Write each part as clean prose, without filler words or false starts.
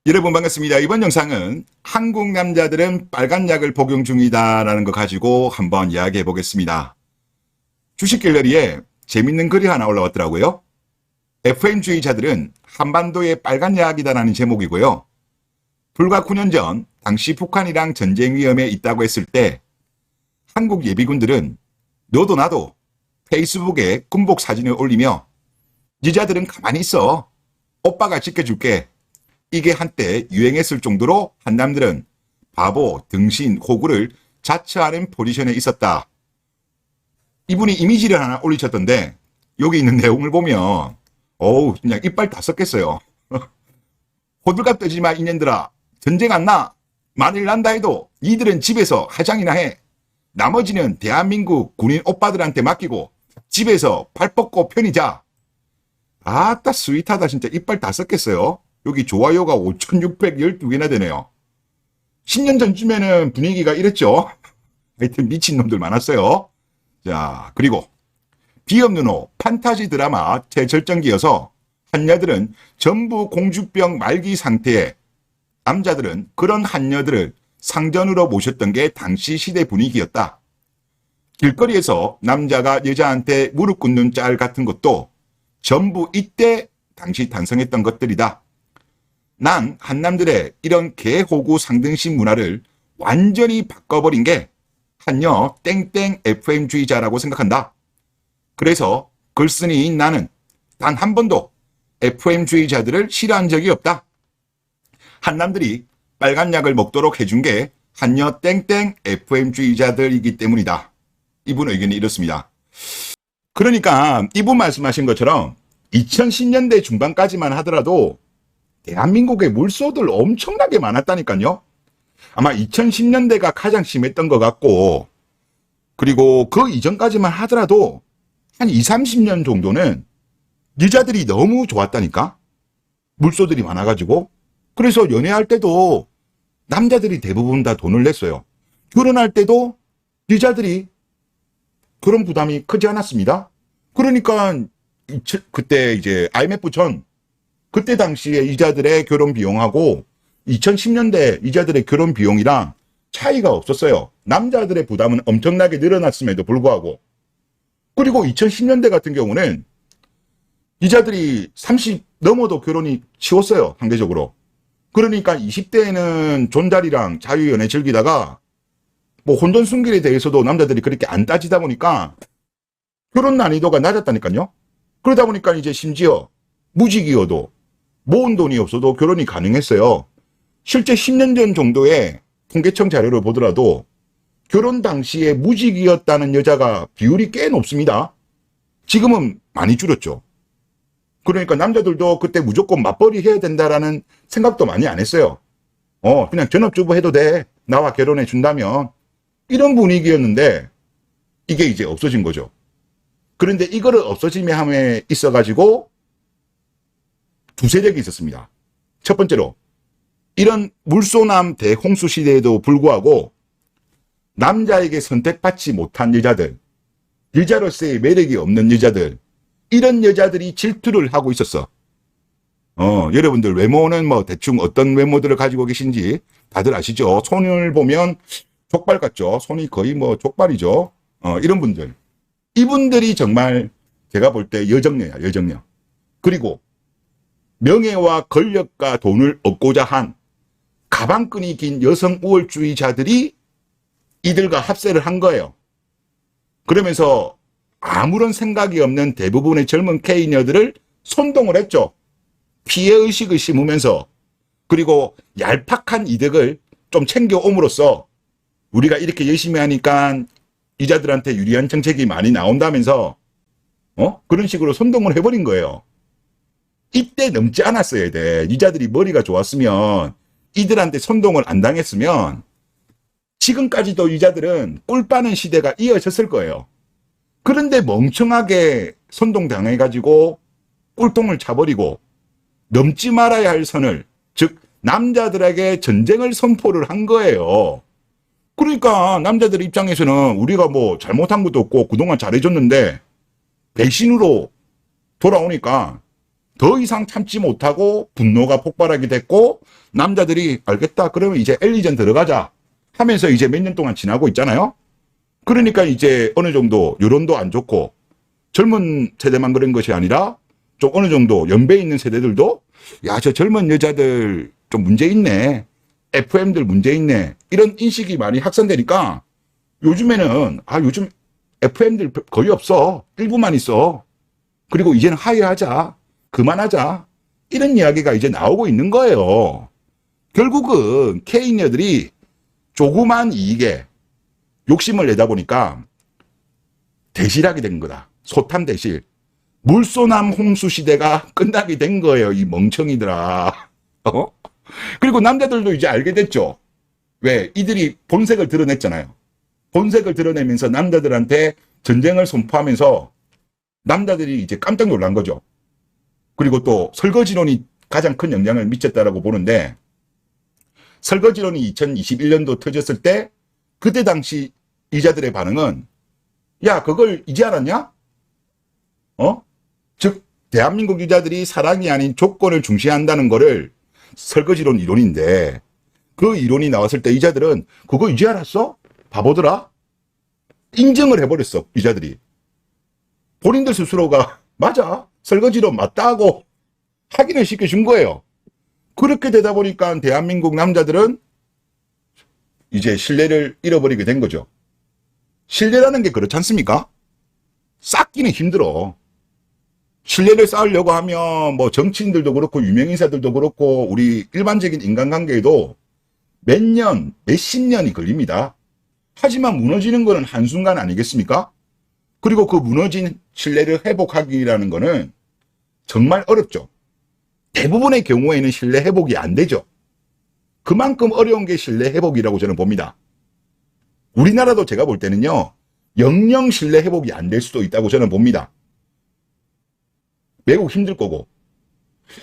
여러분 반갑습니다. 이번 영상은 한국 남자들은 빨간 약을 복용 중이다라는 거 가지고 한번 이야기해 보겠습니다. 주식 갤러리에 재밌는 글이 하나 올라왔더라고요. FM주의자들은 한반도의 빨간 약이다라는 제목이고요. 불과 9년 전 당시 북한이랑 전쟁 위험에 있다고 했을 때 한국 예비군들은 너도 나도 페이스북에 군복 사진을 올리며 여자들은 가만히 있어. 오빠가 지켜줄게. 이게 한때 유행했을 정도로 한남들은 바보, 등신, 호구를 자처하는 포지션에 있었다. 이분이 이미지를 하나 올리셨던데 여기 있는 내용을 보면 어우 그냥 이빨 다 썩겠어요. 호들갑 떠지 마 이년들아. 전쟁 안 나. 만일 난다 해도 이들은 집에서 화장이나 해. 나머지는 대한민국 군인 오빠들한테 맡기고 집에서 발 뻗고 편히 자. 아따 스윗하다. 진짜 이빨 다 썩겠어요. 여기 좋아요가 5,612개나 되네요. 10년 전쯤에는 분위기가 이랬죠. 하여튼 미친놈들 많았어요. 자, 그리고 비업누노 판타지 드라마 최절정기여서 한여들은 전부 공주병 말기 상태에 남자들은 그런 한여들을 상전으로 모셨던 게 당시 시대 분위기였다. 길거리에서 남자가 여자한테 무릎 꿇는 짤 같은 것도 전부 이때 당시 탄생했던 것들이다. 난 한남들의 이런 개호구 상등신 문화를 완전히 바꿔버린 게 한여 땡땡 FM주의자라고 생각한다. 그래서 글쓴이인 나는 단 한 번도 FM주의자들을 싫어한 적이 없다. 한남들이 빨간 약을 먹도록 해준 게 한여 땡땡 FM주의자들이기 때문이다. 이분 의견이 이렇습니다. 그러니까 이분 말씀하신 것처럼 2010년대 중반까지만 하더라도 대한민국에 물소들 엄청나게 많았다니까요. 아마 2010년대가 가장 심했던 것 같고, 그리고 그 이전까지만 하더라도 한 20, 30년 정도는 여자들이 너무 좋았다니까. 물소들이 많아가지고. 그래서 연애할 때도 남자들이 대부분 다 돈을 냈어요. 결혼할 때도 여자들이 그런 부담이 크지 않았습니다. 그러니까 그때 이제 IMF 전 그때 당시에 이자들의 결혼 비용하고 2010년대 이자들의 결혼 비용이랑 차이가 없었어요. 남자들의 부담은 엄청나게 늘어났음에도 불구하고. 그리고 2010년대 같은 경우는 이자들이 30 넘어도 결혼이 쉬웠어요. 상대적으로. 그러니까 20대에는 존잘이랑 자유연애 즐기다가 뭐 혼전순결에 대해서도 남자들이 그렇게 안 따지다 보니까 결혼 난이도가 낮았다니까요. 그러다 보니까 이제 심지어 무직이어도 모은 돈이 없어도 결혼이 가능했어요. 실제 10년 전 정도의 통계청 자료를 보더라도 결혼 당시에 무직이었다는 여자가 비율이 꽤 높습니다. 지금은 많이 줄었죠. 그러니까 남자들도 그때 무조건 맞벌이 해야 된다라는 생각도 많이 안 했어요. 그냥 전업주부 해도 돼. 나와 결혼해 준다면. 이런 분위기였는데 이게 이제 없어진 거죠. 그런데 이거를 없어짐에 함에 있어가지고 두 세력이 있었습니다. 첫 번째로 이런 물소남 대홍수 시대에도 불구하고 남자에게 선택받지 못한 여자들, 여자로서의 매력이 없는 여자들, 이런 여자들이 질투를 하고 있었어. 여러분들 외모는 뭐 대충 어떤 외모들을 가지고 계신지 다들 아시죠? 손을 보면 족발 같죠? 손이 거의 뭐 족발이죠? 이런 분들. 이분들이 정말 제가 볼 때 여정녀야, 여정녀. 그리고 명예와 권력과 돈을 얻고자 한 가방끈이 긴 여성 우월주의자들이 이들과 합세를 한 거예요. 그러면서 아무런 생각이 없는 대부분의 젊은 K녀들을 선동을 했죠. 피해의식을 심으면서. 그리고 얄팍한 이득을 좀 챙겨옴으로써 우리가 이렇게 열심히 하니까 이자들한테 유리한 정책이 많이 나온다면서 그런 식으로 선동을 해버린 거예요. 이때 넘지 않았어야 돼. 여자들이 머리가 좋았으면 이들한테 선동을 안 당했으면 지금까지도 여자들은 꿀 빠는 시대가 이어졌을 거예요. 그런데 멍청하게 선동당해가지고 꿀통을 차버리고 넘지 말아야 할 선을, 즉 남자들에게 전쟁을 선포를 한 거예요. 그러니까 남자들 입장에서는 우리가 뭐 잘못한 것도 없고 그동안 잘해줬는데 배신으로 돌아오니까 더 이상 참지 못하고 분노가 폭발하게 됐고 남자들이 알겠다 그러면 이제 엘리전 들어가자 하면서 이제 몇 년 동안 지나고 있잖아요. 그러니까 이제 어느 정도 여론도 안 좋고 젊은 세대만 그런 것이 아니라 좀 어느 정도 연배 있는 세대들도 야, 저 젊은 여자들 좀 문제 있네. FM들 문제 있네. 이런 인식이 많이 확산되니까 요즘에는 요즘 FM들 거의 없어. 일부만 있어. 그리고 이제는 하회하자. 그만하자. 이런 이야기가 이제 나오고 있는 거예요. 결국은 K녀들이 조그만 이익에 욕심을 내다 보니까 대실하게 된 거다. 소탐 대실. 물소남 홍수 시대가 끝나게 된 거예요. 이 멍청이들아. 그리고 남자들도 이제 알게 됐죠. 왜? 이들이 본색을 드러냈잖아요. 본색을 드러내면서 남자들한테 전쟁을 선포하면서 남자들이 이제 깜짝 놀란 거죠. 그리고 또 설거지론이 가장 큰 영향을 미쳤다라고 보는데 설거지론이 2021년도 터졌을 때 그때 당시 이자들의 반응은 야, 그걸 이제 알았냐? 즉 대한민국 유자들이 사랑이 아닌 조건을 중시한다는 거를 설거지론 이론인데 그 이론이 나왔을 때 유자들은 그거 이제 알았어? 바보들아? 인정을 해버렸어. 유자들이. 본인들 스스로가 맞아. 설거지론 맞다고 확인을 시켜준 거예요. 그렇게 되다 보니까 대한민국 남자들은 이제 신뢰를 잃어버리게 된 거죠. 신뢰라는 게 그렇지 않습니까? 쌓기는 힘들어. 신뢰를 쌓으려고 하면 뭐 정치인들도 그렇고 유명인사들도 그렇고 우리 일반적인 인간관계에도 몇 년, 몇십 년이 걸립니다. 하지만 무너지는 거는 한순간 아니겠습니까? 그리고 그 무너진 신뢰를 회복하기라는 거는 정말 어렵죠. 대부분의 경우에는 신뢰 회복이 안 되죠. 그만큼 어려운 게 신뢰 회복이라고 저는 봅니다. 우리나라도 제가 볼 때는요. 영영 신뢰 회복이 안 될 수도 있다고 저는 봅니다. 매우 힘들 거고.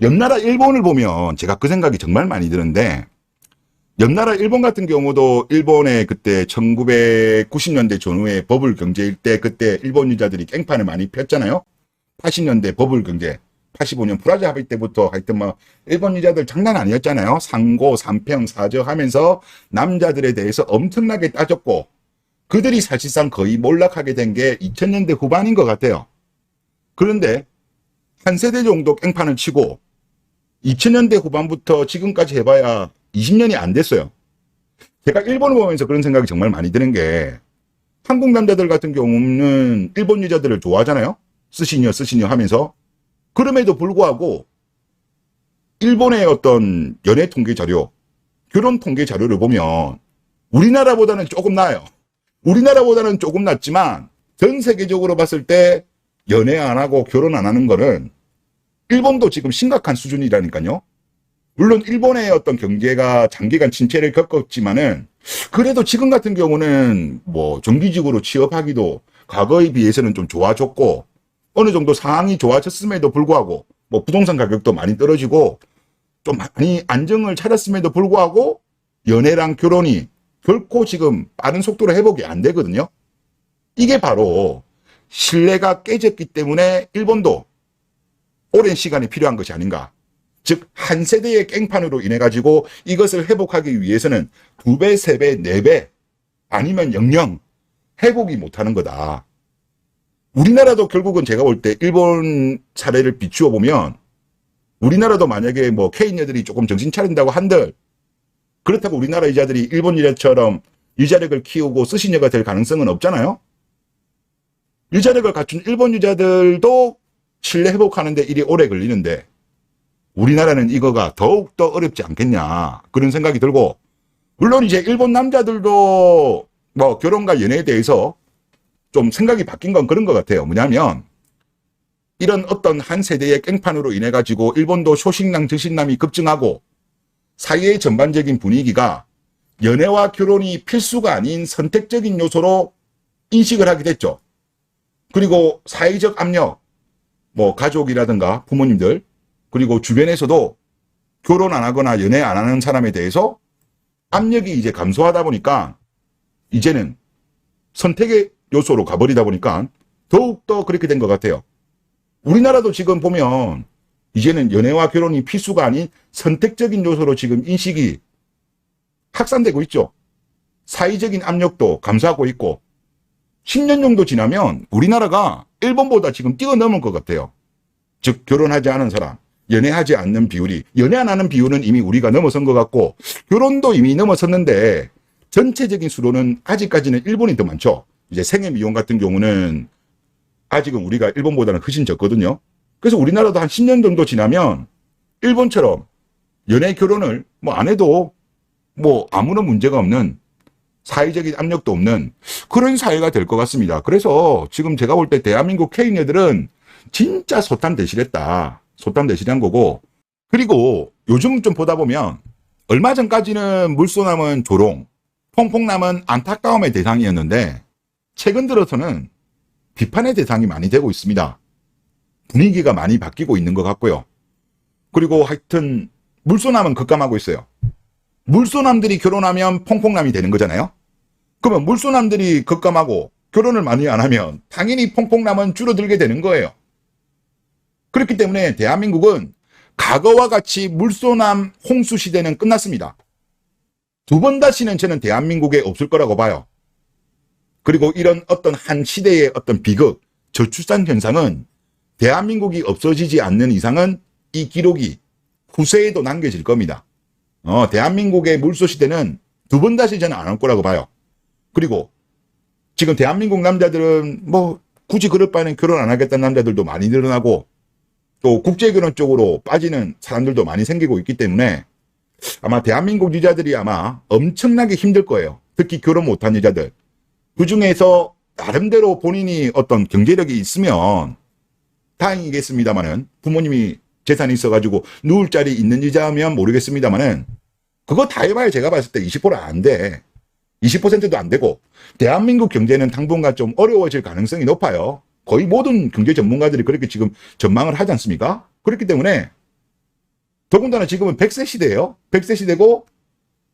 옆나라 일본을 보면 제가 그 생각이 정말 많이 드는데 옆나라 일본 같은 경우도 일본의 그때 1990년대 전후에 버블 경제일 때 그때 일본 유자들이 깽판을 많이 폈잖아요. 80년대 버블 경제, 85년 프라자 합의 때부터 하여튼 뭐 일본 유자들 장난 아니었잖아요. 상고, 삼평, 사저 하면서 남자들에 대해서 엄청나게 따졌고 그들이 사실상 거의 몰락하게 된 게 2000년대 후반인 것 같아요. 그런데 한 세대 정도 깽판을 치고 2000년대 후반부터 지금까지 해봐야 20년이 안 됐어요. 제가 일본을 보면서 그런 생각이 정말 많이 드는 게 한국 남자들 같은 경우는 일본 여자들을 좋아하잖아요. 스시녀 하면서. 그럼에도 불구하고 일본의 어떤 연애 통계 자료, 결혼 통계 자료를 보면 우리나라보다는 조금 나아요. 우리나라보다는 조금 낫지만 전 세계적으로 봤을 때 연애 안 하고 결혼 안 하는 거는 일본도 지금 심각한 수준이라니까요. 물론 일본의 어떤 경제가 장기간 침체를 겪었지만은 그래도 지금 같은 경우는 뭐 정규직으로 취업하기도 과거에 비해서는 좀 좋아졌고 어느 정도 상황이 좋아졌음에도 불구하고 뭐 부동산 가격도 많이 떨어지고 좀 많이 안정을 찾았음에도 불구하고 연애랑 결혼이 결코 지금 빠른 속도로 회복이 안 되거든요. 이게 바로 신뢰가 깨졌기 때문에 일본도 오랜 시간이 필요한 것이 아닌가. 즉 한 세대의 깽판으로 인해 가지고 이것을 회복하기 위해서는 2배, 3배, 4배 아니면 영영 회복이 못하는 거다. 우리나라도 결국은 제가 볼 때 일본 사례를 비추어 보면 우리나라도 만약에 뭐 K녀들이 조금 정신 차린다고 한들 그렇다고 우리나라 여자들이 일본 여자처럼 유자력을 키우고 스시녀가 될 가능성은 없잖아요. 유자력을 갖춘 일본 여자들도 신뢰 회복하는데 일이 오래 걸리는데 우리나라는 이거가 더욱더 어렵지 않겠냐 그런 생각이 들고 물론 이제 일본 남자들도 뭐 결혼과 연애에 대해서 좀 생각이 바뀐 건 그런 것 같아요. 뭐냐면 이런 어떤 한 세대의 깽판으로 인해 가지고 일본도 쇼식남 저식남이 급증하고 사회의 전반적인 분위기가 연애와 결혼이 필수가 아닌 선택적인 요소로 인식을 하게 됐죠. 그리고 사회적 압력, 뭐 가족이라든가 부모님들 그리고 주변에서도 결혼 안 하거나 연애 안 하는 사람에 대해서 압력이 이제 감소하다 보니까 이제는 선택의 요소로 가버리다 보니까 더욱더 그렇게 된 것 같아요. 우리나라도 지금 보면 이제는 연애와 결혼이 필수가 아닌 선택적인 요소로 지금 인식이 확산되고 있죠. 사회적인 압력도 감소하고 있고 10년 정도 지나면 우리나라가 일본보다 지금 뛰어넘을 것 같아요. 즉 결혼하지 않은 사람, 연애하지 않는 비율이, 연애 안 하는 비율은 이미 우리가 넘어선 것 같고 결혼도 이미 넘어섰는데 전체적인 수로는 아직까지는 일본이 더 많죠. 이제 생애 미용 같은 경우는 아직은 우리가 일본보다는 훨씬 적거든요. 그래서 우리나라도 한 10년 정도 지나면 일본처럼 연애 결혼을 뭐 안 해도 뭐 아무런 문제가 없는, 사회적인 압력도 없는 그런 사회가 될 것 같습니다. 그래서 지금 제가 볼 때 대한민국 K녀들은 진짜 소탐대실했다. 소탐대실한 거고, 그리고 요즘 좀 보다 보면 얼마 전까지는 물소남은 조롱, 퐁퐁남은 안타까움의 대상이었는데 최근 들어서는 비판의 대상이 많이 되고 있습니다. 분위기가 많이 바뀌고 있는 것 같고요. 그리고 하여튼 물소남은 급감하고 있어요. 물소남들이 결혼하면 퐁퐁남이 되는 거잖아요. 그러면 물소남들이 급감하고 결혼을 많이 안 하면 당연히 퐁퐁남은 줄어들게 되는 거예요. 그렇기 때문에 대한민국은 과거와 같이 물소남 홍수 시대는 끝났습니다. 두 번 다시는 저는 대한민국에 없을 거라고 봐요. 그리고 이런 어떤 한 시대의 어떤 비극, 저출산 현상은 대한민국이 없어지지 않는 이상은 이 기록이 후세에도 남겨질 겁니다. 대한민국의 물소 시대는 두 번 다시 저는 안 올 거라고 봐요. 그리고 지금 대한민국 남자들은 뭐 굳이 그럴 바에는 결혼 안 하겠다는 남자들도 많이 늘어나고 또 국제결혼 쪽으로 빠지는 사람들도 많이 생기고 있기 때문에 아마 대한민국 여자들이 아마 엄청나게 힘들 거예요. 특히 결혼 못한 여자들. 그 중에서 나름대로 본인이 어떤 경제력이 있으면 다행이겠습니다만은, 부모님이 재산이 있어가지고 누울 자리 있는 여자면 모르겠습니다만은 그거 다 해봐야 제가 봤을 때 20%는 안 돼. 20%도 안 되고 대한민국 경제는 당분간 좀 어려워질 가능성이 높아요. 거의 모든 경제 전문가들이 그렇게 지금 전망을 하지 않습니까? 그렇기 때문에 더군다나 지금은 100세 시대예요. 100세 시대고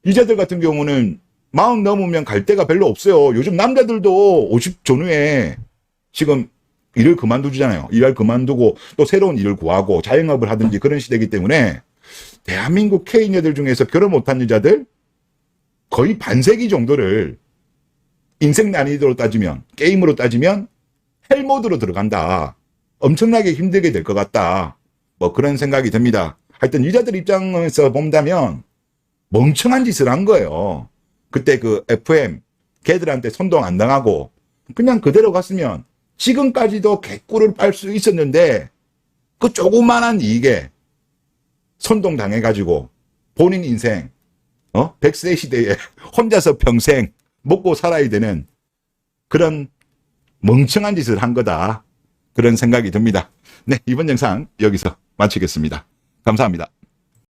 여자들 같은 경우는 40 넘으면 갈 데가 별로 없어요. 요즘 남자들도 50 전후에 지금 일을 그만두잖아요. 일을 그만두고 또 새로운 일을 구하고 자영업을 하든지 그런 시대이기 때문에 대한민국 K녀들 중에서 결혼 못한 여자들 거의 반세기 정도를 인생 난이도로 따지면, 게임으로 따지면 헬모드로 들어간다. 엄청나게 힘들게 될 것 같다. 뭐 그런 생각이 듭니다. 하여튼 여자들 입장에서 본다면 멍청한 짓을 한 거예요. 그때 그 FM 걔들한테 선동 안 당하고 그냥 그대로 갔으면 지금까지도 개꿀을 빨 수 있었는데 그 조그만한 이익에 선동 당해가지고 본인 인생 100세 시대에 혼자서 평생 먹고 살아야 되는 그런 멍청한 짓을 한 거다. 그런 생각이 듭니다. 네, 이번 영상 여기서 마치겠습니다. 감사합니다.